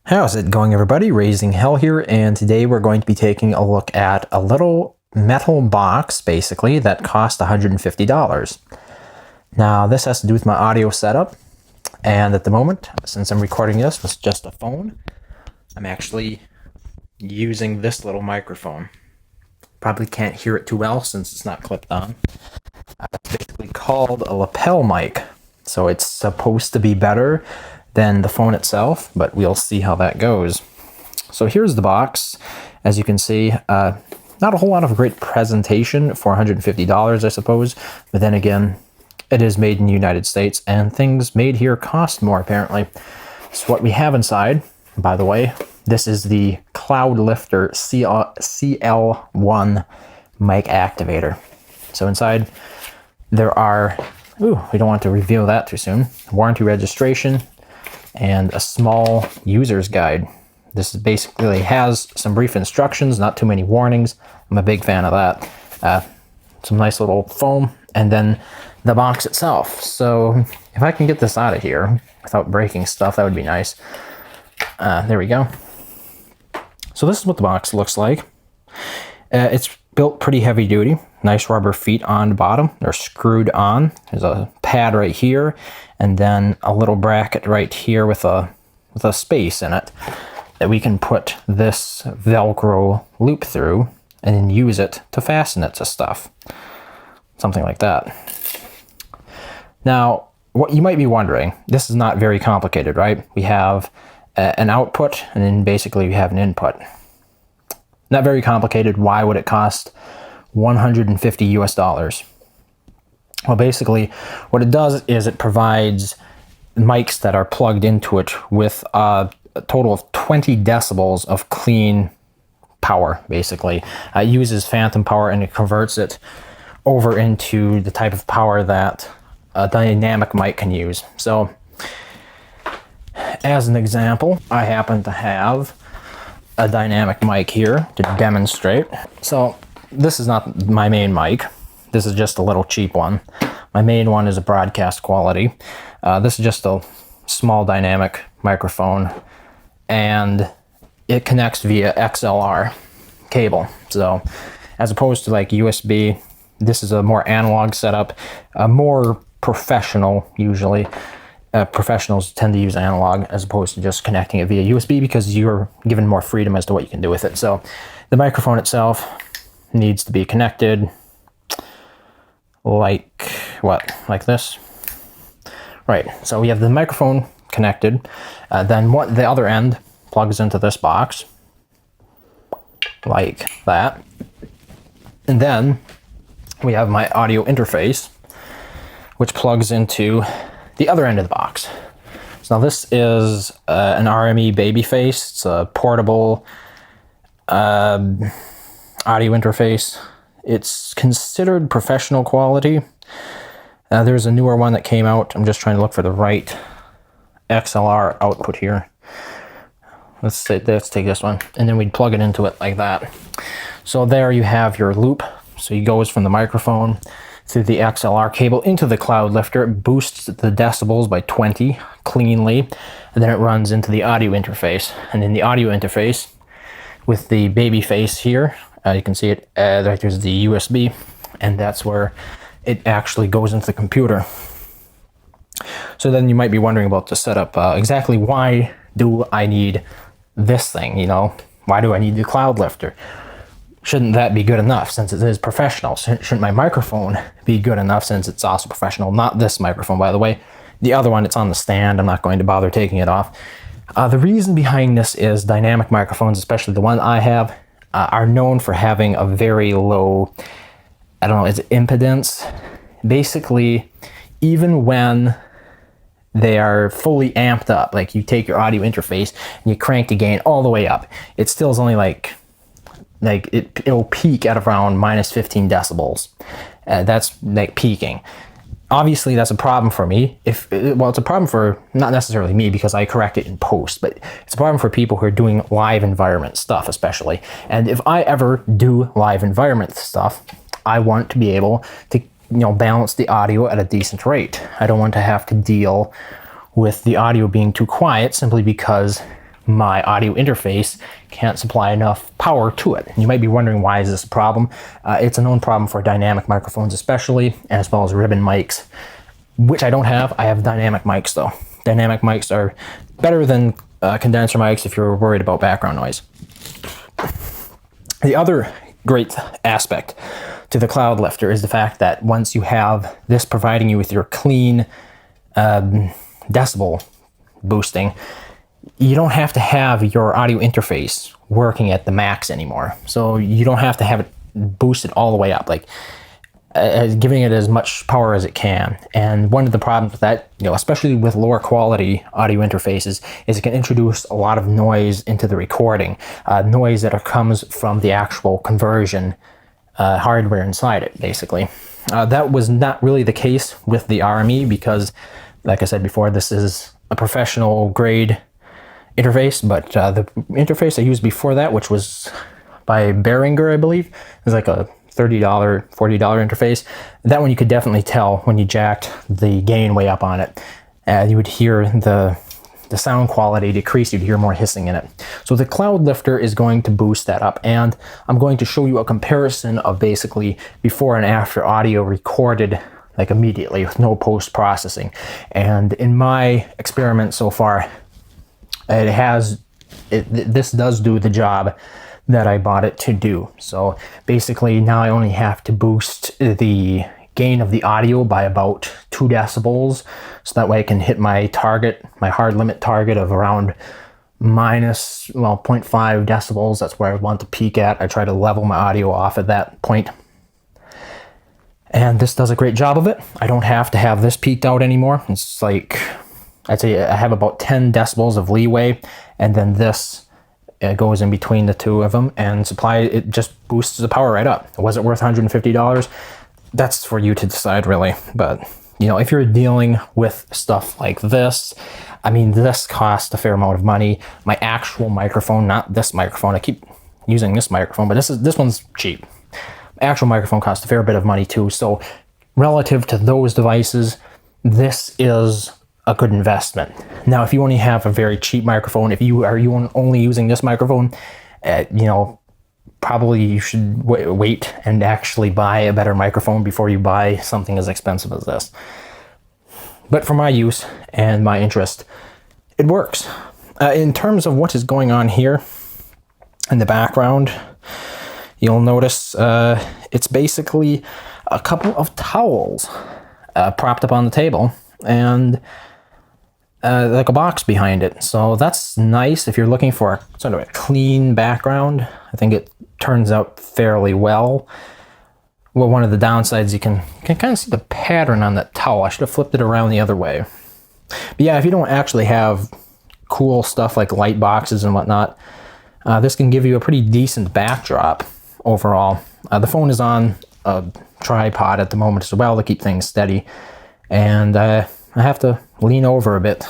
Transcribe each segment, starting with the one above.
How's it going, everybody? RazingHel here, and today we're going to be taking a look at a little metal box, basically, that cost $150. Now, this has to do with my audio setup, and at the moment, since I'm recording this with just a phone, I'm actually using this little microphone. Probably can't hear it too well since it's not clipped on. It's basically called a lapel mic, so it's supposed to be better than the phone itself, but we'll see how that goes. So here's the box. As you can see, not a whole lot of great presentation for $150, I suppose, but then again, it is made in the United States, and things made here cost more, apparently. So what we have inside, by the way, this is the Cloudlifter CL-1 mic activator. So inside, there are, we don't want to reveal that too soon, warranty registration, and a small user's guide. This basically has some brief instructions, not too many warnings. I'm a big fan of that. Some nice little foam, and then the box itself. So if I can get this out of here without breaking stuff, that would be nice. There we go. So this is what the box looks like. It's built pretty heavy duty. Nice rubber feet on the bottom. They're screwed on. There's a pad right here, and then a little bracket right here with a space in it that we can put this Velcro loop through and then use it to fasten it to stuff. Something like that. Now, what you might be wondering, this is not very complicated, right? We have an output, and then basically we have an input. Not very complicated. Why would it cost $150 US? Well, basically, what it does is it provides mics that are plugged into it with a total of 20 decibels of clean power, basically. It uses phantom power, and it converts it over into the type of power that a dynamic mic can use. So, as an example, I happen to have a dynamic mic here to demonstrate. So this is not my main mic. This is just a little cheap one. My main one is a broadcast quality. This is just a small dynamic microphone, and it connects via XLR cable. So as opposed to like USB, this is a more analog setup, more professional usually. Professionals tend to use analog as opposed to just connecting it via USB because you're given more freedom as to what you can do with it. So the microphone itself needs to be connected like like this. Right, so we have the microphone connected. Then the other end plugs into this box like that. And then we have my audio interface, which plugs into the other end of the box. So now this is an RME Babyface. It's a portable audio interface. It's considered professional quality. There's a newer one that came out. I'm just trying to look for the right XLR output here. Let's take this one, and then we'd plug it into it like that. So there you have your loop. So it goes from the microphone through the XLR cable into the Cloudlifter. It boosts the decibels by 20 cleanly, and then it runs into the audio interface. And in the audio interface, with the baby face here, you can see it, right there's the USB, and that's where it actually goes into the computer. So then you might be wondering about the setup. Exactly why do I need this thing, you know? Why do I need the Cloudlifter? Shouldn't that be good enough since it is professional? Shouldn't my microphone be good enough since it's also professional? Not this microphone, by the way. The other one, it's on the stand. I'm not going to bother taking it off. The reason behind this is dynamic microphones, especially the one I have, are known for having a very low, I don't know, is it impedance? Basically, even when they are fully amped up, like you take your audio interface and you crank the gain all the way up, it still is only like it'll peak at around minus 15 decibels. That's like peaking. Obviously, that's a problem for me. It's a problem for not necessarily me because I correct it in post, but it's a problem for people who are doing live environment stuff, especially. And if I ever do live environment stuff, I want to be able to, balance the audio at a decent rate. I don't want to have to deal with the audio being too quiet simply because my audio interface can't supply enough power to it. You might be wondering, why is this a problem? It's a known problem for dynamic microphones especially, as well as ribbon mics, which I don't have. I have dynamic mics though. Dynamic mics are better than condenser mics if you're worried about background noise. The other great aspect to the Cloudlifter is the fact that once you have this providing you with your clean decibel boosting, you don't have to have your audio interface working at the max anymore. So you don't have to have it boosted all the way up, like giving it as much power as it can. And one of the problems with that, especially with lower quality audio interfaces, is it can introduce a lot of noise into the recording, noise that comes from the actual conversion hardware inside it, basically. That was not really the case with the RME because, like I said before, this is a professional grade interface, but the interface I used before that, which was by Behringer, I believe, was like a $30, $40 interface. That one you could definitely tell when you jacked the gain way up on it. You would hear the sound quality decrease, you'd hear more hissing in it. So the Cloudlifter is going to boost that up, and I'm going to show you a comparison of basically before and after audio recorded like immediately with no post-processing. And in my experiment so far, this does do the job that I bought it to do. So basically now I only have to boost the gain of the audio by about 2 decibels, so that way I can hit my target, my hard limit target of around minus 0.5 decibels. That's where I want to peak at. I try to level my audio off at that point. And this does a great job of it. I don't have to have this peaked out anymore. It's like, I'd say I have about 10 decibels of leeway, and then this goes in between the two of them and it just boosts the power right up. Was it worth $150? That's for you to decide, really. But if you're dealing with stuff like this, I mean, this costs a fair amount of money. My actual microphone, not this microphone, I keep using this microphone, but this one's cheap. My actual microphone costs a fair bit of money too. So relative to those devices, this is a good investment. Now, if you only have a very cheap microphone, if you are only using this microphone, probably you should wait and actually buy a better microphone before you buy something as expensive as this. But for my use and my interest, it works. In terms of what is going on here in the background, you'll notice it's basically a couple of towels propped up on the table, and like a box behind it. So that's nice if you're looking for sort of a clean background. I think it turns out fairly well. Well, one of the downsides, you can kind of see the pattern on that towel. I should have flipped it around the other way. But yeah, if you don't actually have cool stuff like light boxes and whatnot, this can give you a pretty decent backdrop overall. The phone is on a tripod at the moment as well to keep things steady, and I have to lean over a bit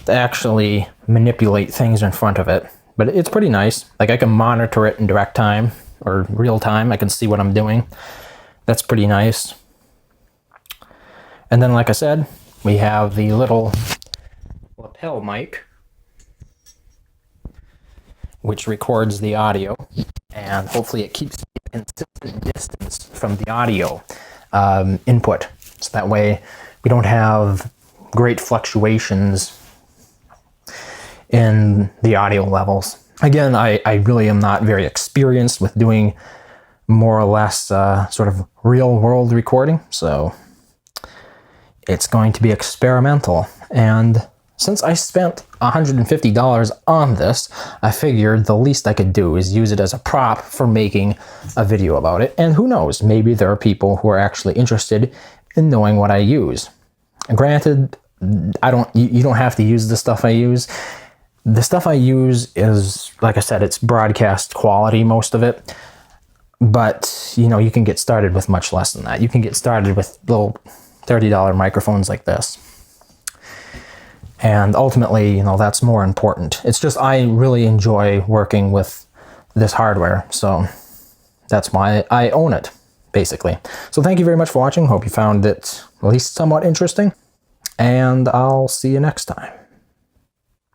to actually manipulate things in front of it. But it's pretty nice. Like, I can monitor it in direct time or real time. I can see what I'm doing. That's pretty nice. And then, like I said, we have the little lapel mic, which records the audio, and hopefully it keeps a consistent distance from the audio input. So that way we don't have great fluctuations in the audio levels. Again, I really am not very experienced with doing more or less sort of real world recording, so it's going to be experimental. And since I spent $150 on this, I figured the least I could do is use it as a prop for making a video about it. And who knows, maybe there are people who are actually interested in knowing what I use. Granted, you don't have to use the stuff I use. The stuff I use is, like I said, it's broadcast quality, most of it. But, you can get started with much less than that. You can get started with little $30 microphones like this. And ultimately, that's more important. It's just I really enjoy working with this hardware, so that's why I own it, basically. So thank you very much for watching. Hope you found it at least somewhat interesting, and I'll see you next time.